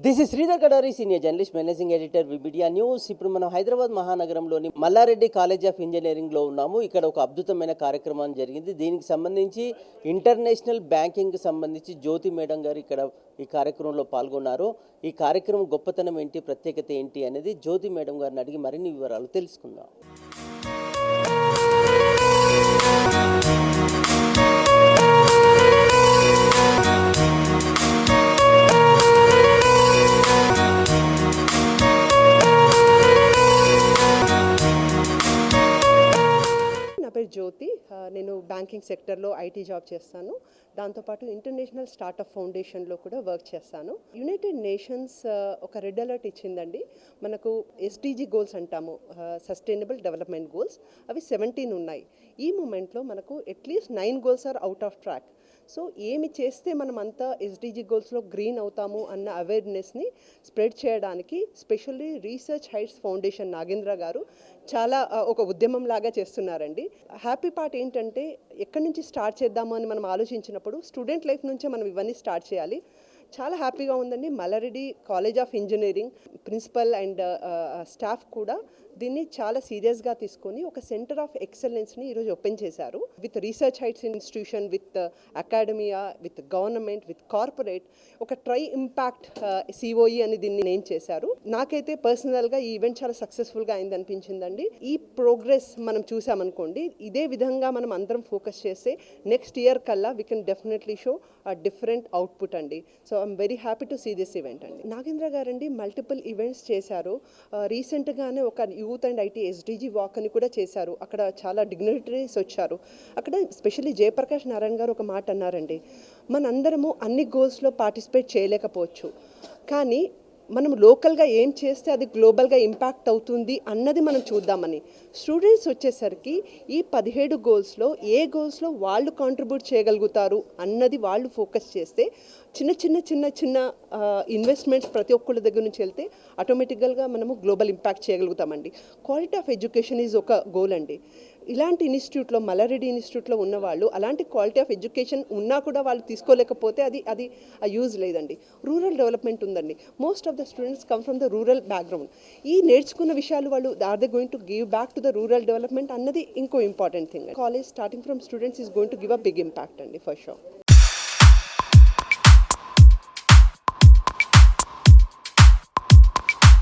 This is Sridhar Kadari, senior journalist, managing editor విబిడియా news. ఇప్పుడు మనం హైదరాబాద్ మహానగరంలోని మల్లారెడ్డి కాలేజ్ ఆఫ్ ఇంజనీరింగ్లో ఉన్నాము. ఇక్కడ ఒక అద్భుతమైన కార్యక్రమం జరిగింది. దీనికి సంబంధించి ఇంటర్నేషనల్ బ్యాంకింగ్కి సంబంధించి జ్యోతి మేడం గారు ఇక్కడ ఈ కార్యక్రమంలో పాల్గొన్నారు. ఈ కార్యక్రమం గొప్పతనం ఏంటి, ప్రత్యేకత ఏంటి అనేది జ్యోతి మేడం గారిని అడిగి మరిన్ని వివరాలు తెలుసుకుందాం. పేరు జ్యోతి. నేను బ్యాంకింగ్ సెక్టర్లో ఐటీ జాబ్ చేస్తాను. దాంతోపాటు ఇంటర్నేషనల్ స్టార్టప్ ఫౌండేషన్లో కూడా వర్క్ చేస్తాను. యునైటెడ్ నేషన్స్ ఒక రెడ్ అలర్ట్ ఇచ్చిందండి. మనకు ఎస్డిజి గోల్స్ అంటాము, సస్టైనబుల్ డెవలప్మెంట్ గోల్స్. అవి 17 ఉన్నాయి. ఈ మూమెంట్లో మనకు at least 9 goals are out of track. So ఏమి చేస్తే మనం అంతా ఎస్డిజి గోల్స్లో గ్రీన్ అవుతాము అన్న అవేర్నెస్ని స్ప్రెడ్ చేయడానికి specially Research Heights Foundation Nagendra garu చాలా ఒక ఉద్యమం లాగా చేస్తున్నారండి. హ్యాపీ పార్ట్ ఏంటంటే ఎక్కడి నుంచి స్టార్ట్ చేద్దాము అని మనం ఆలోచించినప్పుడు స్టూడెంట్ లైఫ్ నుంచే మనం ఇవన్నీ స్టార్ట్ చేయాలి. చాలా హ్యాపీగా ఉందండి. Malla Reddy college of Engineering principal and staff కూడా దీన్ని చాలా సీరియస్గా తీసుకొని ఒక సెంటర్ ఆఫ్ ఎక్సలెన్స్ని ఈరోజు ఓపెన్ చేశారు. With research heights institution, with academia, with government, with corporate, ఒక ట్రై ఇంపాక్ట్ సిఓఈ అని దీన్ని నేమ్ చేశారు. నాకైతే పర్సనల్గా ఈ ఈవెంట్ చాలా సక్సెస్ఫుల్గా అయింది అనిపించిందండి. ఈ ప్రోగ్రెస్ మనం చూసామనుకోండి, ఇదే విధంగా మనం అందరం ఫోకస్ చేస్తే నెక్స్ట్ ఇయర్ కల్లా we can definitely show a different output అండి. So I'm very happy to see this event అండి. నాగేంద్ర గారండి మల్టిపుల్ ఈవెంట్స్ చేశారు. రీసెంట్గానే ఒక youth and IT SDG walk అని కూడా చేశారు. అక్కడ చాలా డిగ్నిటరీస్ వచ్చారు. అక్కడ స్పెషల్లీ జయప్రకాష్ నారాయణ గారు ఒక మాట అన్నారండి, మనందరము అన్ని గోల్స్లో పార్టిసిపేట్ చేయలేకపోవచ్చు, కానీ మనం లోకల్గా ఏం చేస్తే అది గ్లోబల్గా ఇంపాక్ట్ అవుతుంది అన్నది మనం చూద్దామని. స్టూడెంట్స్ వచ్చేసరికి ఈ 17 గోల్స్లో ఏ గోల్స్లో వాళ్ళు కాంట్రిబ్యూట్ చేయగలుగుతారు అన్నది వాళ్ళు ఫోకస్ చేస్తే చిన్న ఇన్వెస్ట్మెంట్స్ ప్రతి ఒక్కళ్ళ దగ్గర నుంచి వెళ్తే ఆటోమేటిక్గా మనము గ్లోబల్ ఇంపాక్ట్ చేయగలుగుతామండి. క్వాలిటీ ఆఫ్ ఎడ్యుకేషన్ ఈజ్ ఒక గోల్ అండి. ఇలాంటి ఇన్స్టిట్యూట్లో, మల్లారెడ్డి ఇన్స్టిట్యూట్లో ఉన్నవాళ్ళు అలాంటి క్వాలిటీ ఆఫ్ ఎడ్యుకేషన్ ఉన్నా కూడా వాళ్ళు తీసుకోలేకపోతే అది యూజ్ లేదండి. రూరల్ డెవలప్మెంట్ ఉందండి. Most of the students come from the rural background. ఈ నేర్చుకున్న విషయాలు వాళ్ళు are they going to give back to the rural development అన్నది ఇంకో important thing. College starting from students is going to give a big impact అండి, for sure.